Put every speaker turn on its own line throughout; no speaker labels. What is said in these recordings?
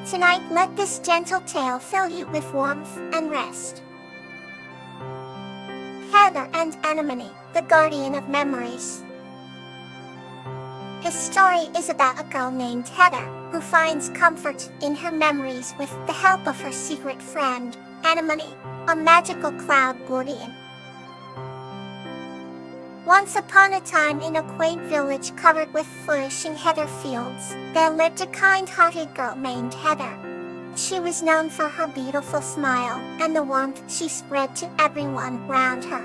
Tonight, let this gentle tale fill you with warmth and rest. Heather and Anemone, the guardian of memories. This story is about a girl named Heather who finds comfort in her memories with the help of her secret friend, Anemone, a magical cloud guardian. Once upon a time, in a quaint village covered with flourishing heather fields, there lived a kind-hearted girl named Heather. She was known for her beautiful smile and the warmth she spread to everyone around her.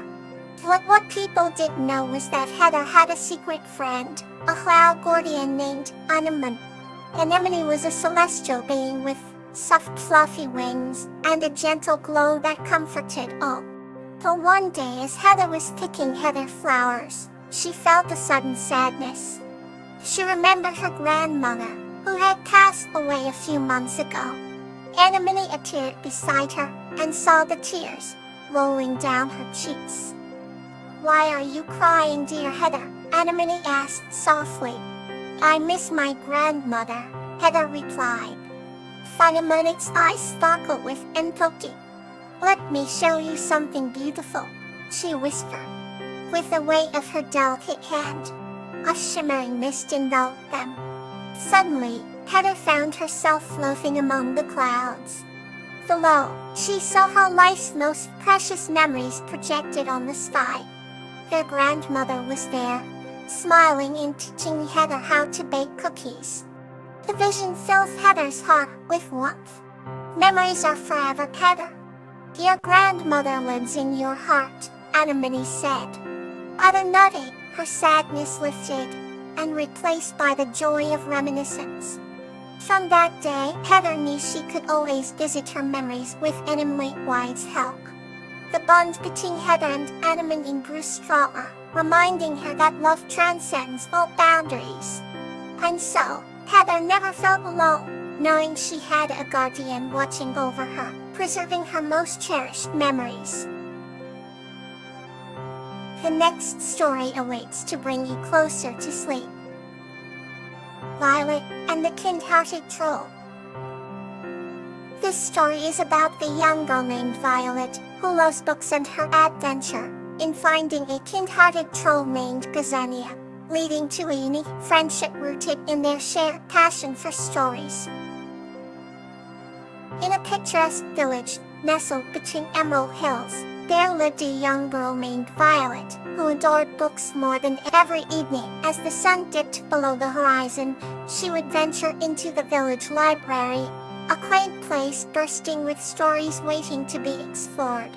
But what people didn't know was that Heather had a secret friend, a cloud guardian named Anemone. Anemone was a celestial being with soft fluffy wings and a gentle glow that comforted all. But one day, as Heather was picking heather flowers, she felt a sudden sadness. She remembered her grandmother, who had passed away a few months ago. Anemone appeared beside her and saw the tears rolling down her cheeks. "Why are you crying, dear Heather?" Anemone asked softly. "I miss my grandmother," Heather replied. Anemone's eyes sparkled with empathy. "Let me show you something beautiful," she whispered. With the weight of her delicate hand, a shimmering mist enveloped them. Suddenly, Heather found herself floating among the clouds. Below, she saw how life's most precious memories projected on the sky. Their grandmother was there, smiling and teaching Heather how to bake cookies. The vision filled Heather's heart with warmth. "Memories are forever, Heather. Your grandmother lives in your heart," Anemone said. At a nutty, her sadness lifted and replaced by the joy of reminiscence. From that day, Heather knew she could always visit her memories with Anemone's help. The bond between Heather and Anemone grew stronger, reminding her that love transcends all boundaries. And so, Heather never felt alone, knowing she had a guardian watching over her, preserving her most cherished memories. The next story awaits to bring you closer to sleep. Violet and the Kind-Hearted Troll. This story is about the young girl named Violet, who loves books and her adventure in finding a kind-hearted troll named Gazania, leading to a unique friendship rooted in their shared passion for stories. In a picturesque village nestled between emerald hills, there lived a young girl named Violet, who adored books more than every evening. As the sun dipped below the horizon, she would venture into the village library, a quaint place bursting with stories waiting to be explored.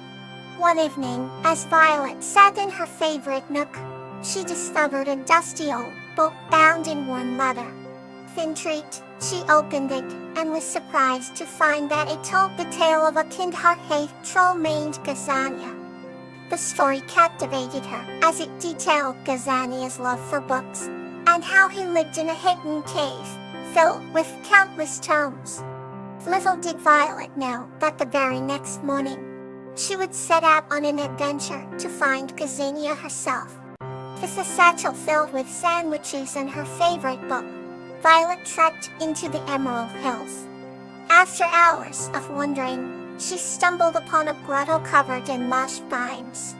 One evening, as Violet sat in her favorite nook, she discovered a dusty old book bound in worn leather. Intrigued, she opened it and was surprised to find that it told the tale of a kind-hearted troll named Gazania. The story captivated her as it detailed Gazania's love for books and how he lived in a hidden cave filled with countless tomes. Little did Violet know that the very next morning, she would set out on an adventure to find Gazania herself. With a satchel filled with sandwiches and her favorite book, Violet trekked into the Emerald Hills. After hours of wandering, she stumbled upon a grotto covered in lush vines.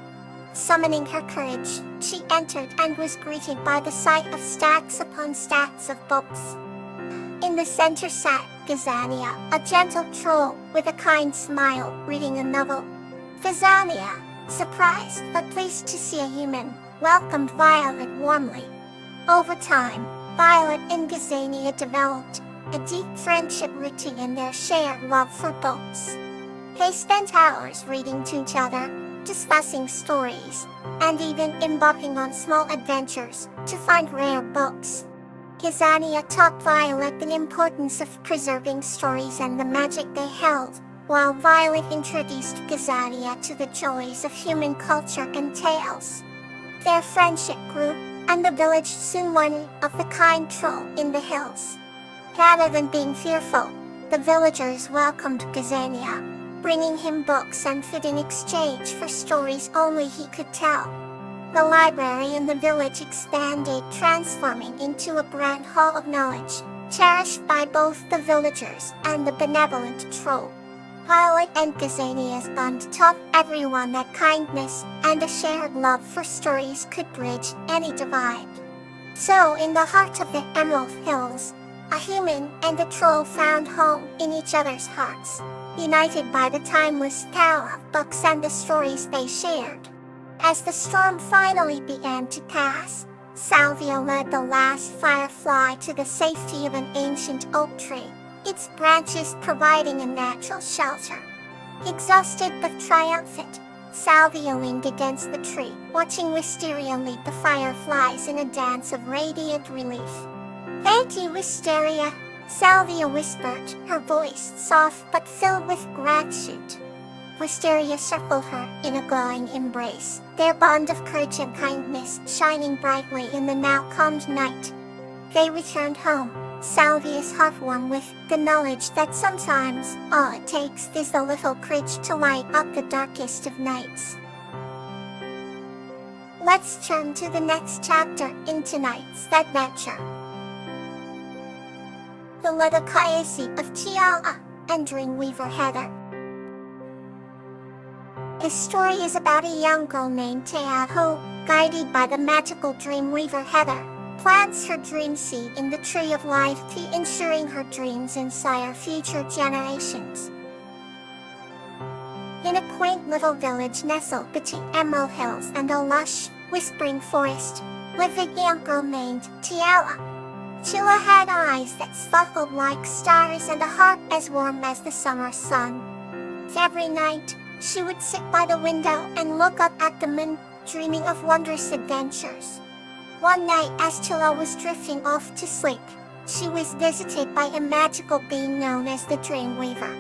Summoning her courage, she entered and was greeted by the sight of stacks upon stacks of books. In the center sat Gazania, a gentle troll with a kind smile, reading a novel. Gazania, surprised but pleased to see a human, welcomed Violet warmly. Over time, Violet and Gazania developed a deep friendship rooted in their shared love for books. They spent hours reading to each other, discussing stories, and even embarking on small adventures to find rare books. Gazania taught Violet the importance of preserving stories and the magic they held, while Violet introduced Gazania to the joys of human culture and tales. Their friendship grew, and the village soon learned of the kind troll in the hills. Rather than being fearful, the villagers welcomed Gazania, bringing him books and food in exchange for stories only he could tell. The library in the village expanded, transforming into a grand hall of knowledge, cherished by both the villagers and the benevolent troll. Violet and Gazania's bond taught everyone that kindness and a shared love for stories could bridge any divide. So in the heart of the Emerald Hills, a human and a troll found home in each other's hearts, united by the timeless power of books and the stories they shared. As the storm finally began to pass, Salvia led the last firefly to the safety of an ancient oak tree, its branches providing a natural shelter. Exhausted but triumphant, Salvia leaned against the tree, watching Wisteria lead the fireflies in a dance of radiant relief. "Thank you, Wisteria," Salvia whispered, her voice soft but filled with gratitude. Wisteria circled her in a glowing embrace, their bond of courage and kindness shining brightly in the now calmed night. They returned home, Salvia's heart warm with the knowledge that sometimes all it takes is a little courage to light up the darkest of nights. Let's turn to the next chapter in tonight's adventure. The Lettuce of Tiala and Dreamweaver Heather. This story is about a young girl named Tea who, guided by the magical Dreamweaver Heather, plants her dream seed in the tree of life, ensuring her dreams inspire future generations. In a quaint little village nestled between emerald hills and a lush, whispering forest, lived a young girl named Tiala. Chilla had eyes that sparkled like stars and a heart as warm as the summer sun. Every night, she would sit by the window and look up at the moon, dreaming of wondrous adventures. One night, as Chilla was drifting off to sleep, she was visited by a magical being known as the Dreamweaver.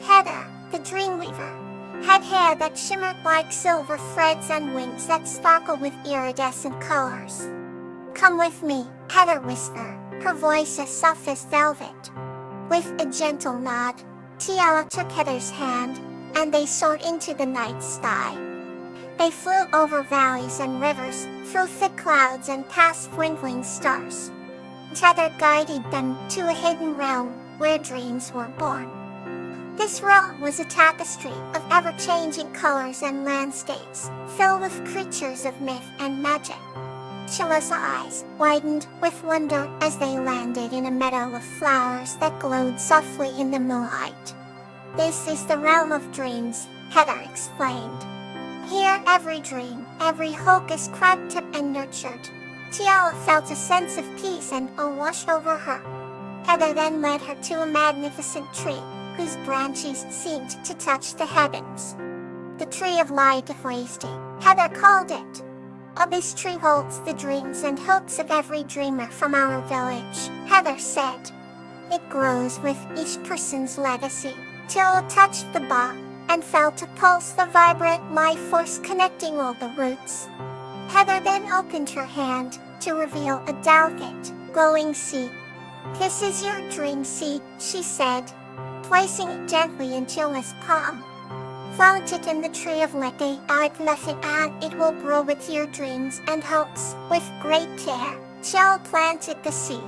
Heather, the Dreamweaver, had hair that shimmered like silver threads and wings that sparkled with iridescent colors. "Come with me," Heather whispered, her voice as soft as velvet. With a gentle nod, Tiala took Heather's hand, and they soared into the night sky. They flew over valleys and rivers, through thick clouds and past twinkling stars. Heather guided them to a hidden realm where dreams were born. This realm was a tapestry of ever-changing colors and landscapes, filled with creatures of myth and magic. Chilla's eyes widened with wonder as they landed in a meadow of flowers that glowed softly in the moonlight. "This is the realm of dreams," Heather explained. "Here every dream, every hope is crafted and nurtured." Tiala felt a sense of peace and awe wash over her. Heather then led her to a magnificent tree, whose branches seemed to touch the heavens. "The Tree of Light of Wasty," Heather called it. "This tree holds the dreams and hopes of every dreamer from our village," Heather said. "It grows with each person's legacy." Till it touched the bark and felt a pulse, the vibrant life force connecting all the roots. Heather then opened her hand to reveal a delicate, glowing seed. "This is your dream seed," she said, placing it gently in Chilla's palm. "Plant it in the tree of Lettuce, and it will grow with your dreams and hopes." With great care, Chilla planted the seed.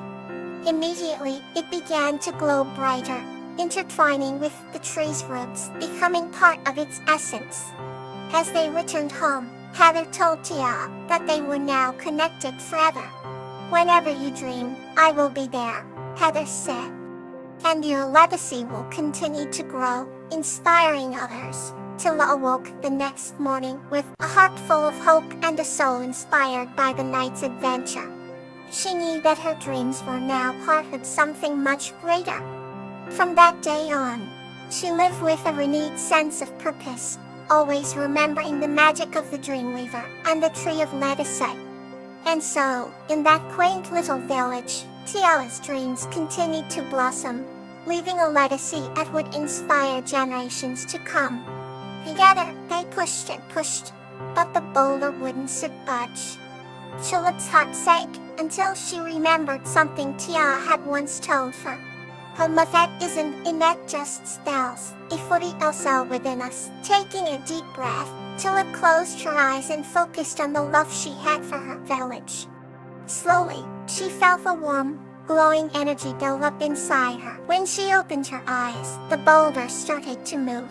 Immediately, it began to glow brighter, intertwining with the tree's roots, becoming part of its essence. As they returned home, Heather told Tia that they were now connected forever. "Whenever you dream, I will be there," Heather said. "And your legacy will continue to grow, inspiring others." Tilla awoke the next morning with a heart full of hope and a soul inspired by the night's adventure. She knew that her dreams were now part of something much greater. From that day on, she lived with a renewed sense of purpose, always remembering the magic of the Dreamweaver and the Tree of Lettuce. And so, in that quaint little village, Tiala's dreams continued to blossom, leaving a legacy that would inspire generations to come. Together, they pushed and pushed, but the boulder wouldn't budge. Chilla's heart sank until she remembered something Tiala had once told her. "Her method isn't innate, just spells. It footy also within us." Taking a deep breath, Chilla closed her eyes and focused on the love she had for her village. Slowly, she felt a warm, glowing energy dove up inside her. When she opened her eyes, the boulder started to move.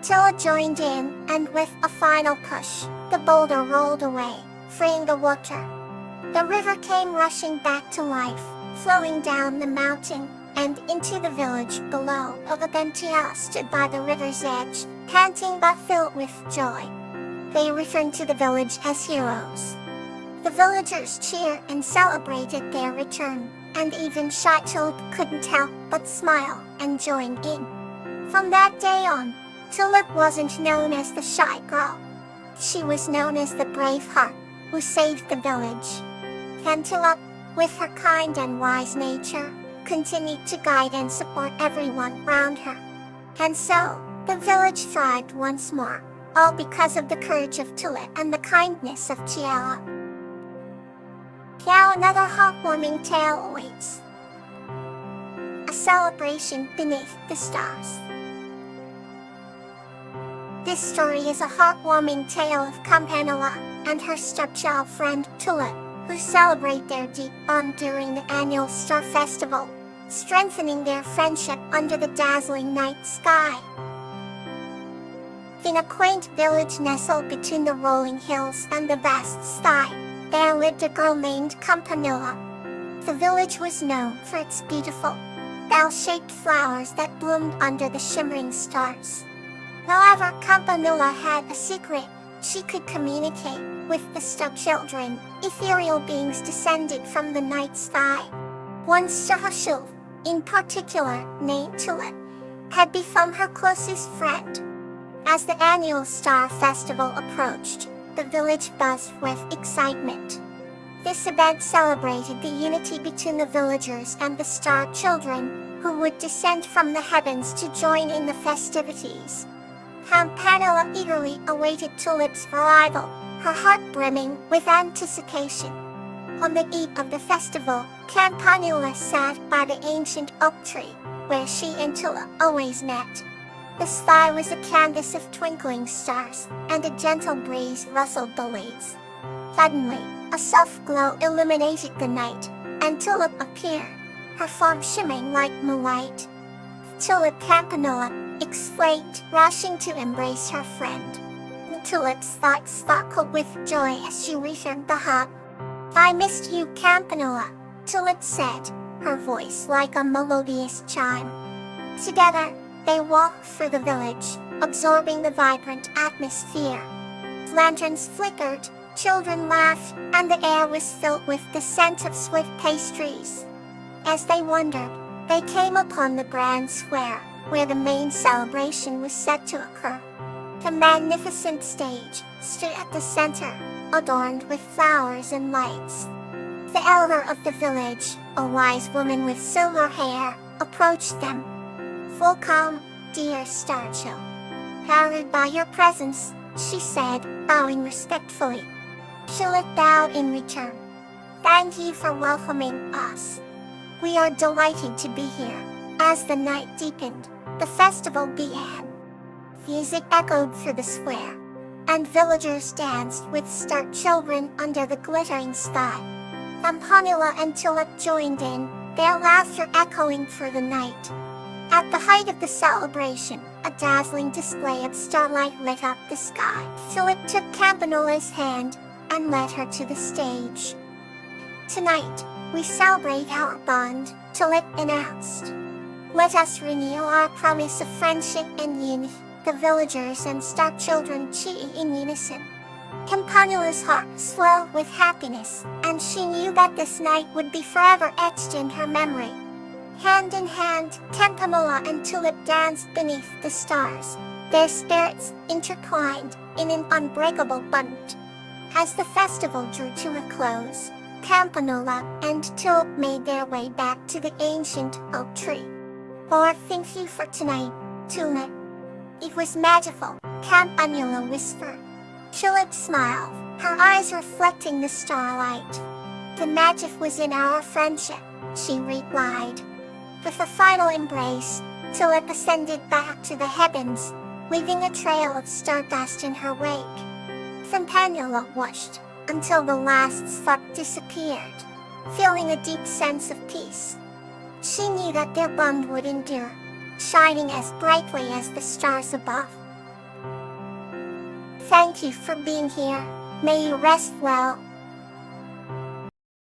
Tilla joined in, and with a final push, the boulder rolled away, freeing the water. The river came rushing back to life, flowing down the mountain and into the village below. Tilla and Tilla stood by the river's edge, panting but filled with joy. They returned to the village as heroes. The villagers cheered and celebrated their return, and even shy Tilla couldn't help but smile and join in. From that day on, Tilla wasn't known as the shy girl. She was known as the brave heart who saved the village. And Tilla, with her kind and wise nature, continued to guide and support everyone around her. And so, the village thrived once more, all because of the courage of Tilla and the kindness of Tilla. Now another heartwarming tale awaits. A celebration beneath the stars. This story is a heartwarming tale of Campanella and her stepchild friend Tilla, who celebrate their deep bond during the annual Star Festival, strengthening their friendship under the dazzling night sky. In a quaint village nestled between the rolling hills and the vast sky, there lived a girl named Campanella. The village was known for its beautiful, bell-shaped flowers that bloomed under the shimmering stars. However, Campanella had a secret. She could communicate with the stepchildren, ethereal beings descended from the night sky. One Starship, in particular, named Tilla, had become her closest friend. As the annual Star Festival approached, the village buzzed with excitement. This event celebrated the unity between the villagers and the star children, who would descend from the heavens to join in the festivities. Campanella eagerly awaited Tilla's arrival, her heart brimming with anticipation. On the eve of the festival, Campanella sat by the ancient oak tree, where she and Tilla always met. The sky was a canvas of twinkling stars, and a gentle breeze rustled the leaves. Suddenly, a soft glow illuminated the night, and Tilla appeared, her form shimmering like moonlight. Tilla, Campanella exclaimed, rushing to embrace her friend. Tilla's thoughts sparkled with joy as she returned the hug. "I missed you, Campanella," Tilla said, her voice like a melodious chime. Together, they walked through the village, absorbing the vibrant atmosphere. Lanterns flickered, children laughed, and the air was filled with the scent of sweet pastries. As they wandered, they came upon the grand square, where the main celebration was set to occur. The magnificent stage stood at the center, adorned with flowers and lights. The elder of the village, a wise woman with silver hair, approached them. "Welcome, dear Starchild. Honored by your presence," she said, bowing respectfully. Tilla bowed in return. "Thank you for welcoming us. We are delighted to be here." As the night deepened, the festival began. Music echoed through the square, and villagers danced with star children under the glittering sky. Campanella and Tilla joined in, their laughter echoing through the night. At the height of the celebration, a dazzling display of starlight lit up the sky. Tilla took Campanella's hand and led her to the stage. "Tonight, we celebrate our bond," Tilla announced. "Let us renew our promise of friendship and unity." The villagers and star children cheered in unison. Campanella's heart swelled with happiness, and she knew that this night would be forever etched in her memory. Hand in hand, Campanella and Tilla danced beneath the stars, their spirits intertwined in an unbreakable bond. As the festival drew to a close, Campanella and Tilla made their way back to the ancient oak tree. "Oh, thank you for tonight, Tilla. It was magical," Campanella whispered. Tilla smiled, her eyes reflecting the starlight. "The magic was in our friendship," she replied. With a final embrace, Tilla ascended back to the heavens, leaving a trail of stardust in her wake. Campanella watched until the last spark disappeared, feeling a deep sense of peace. She knew that their bond would endure, shining as brightly as the stars above. Thank you for being here. May you rest well.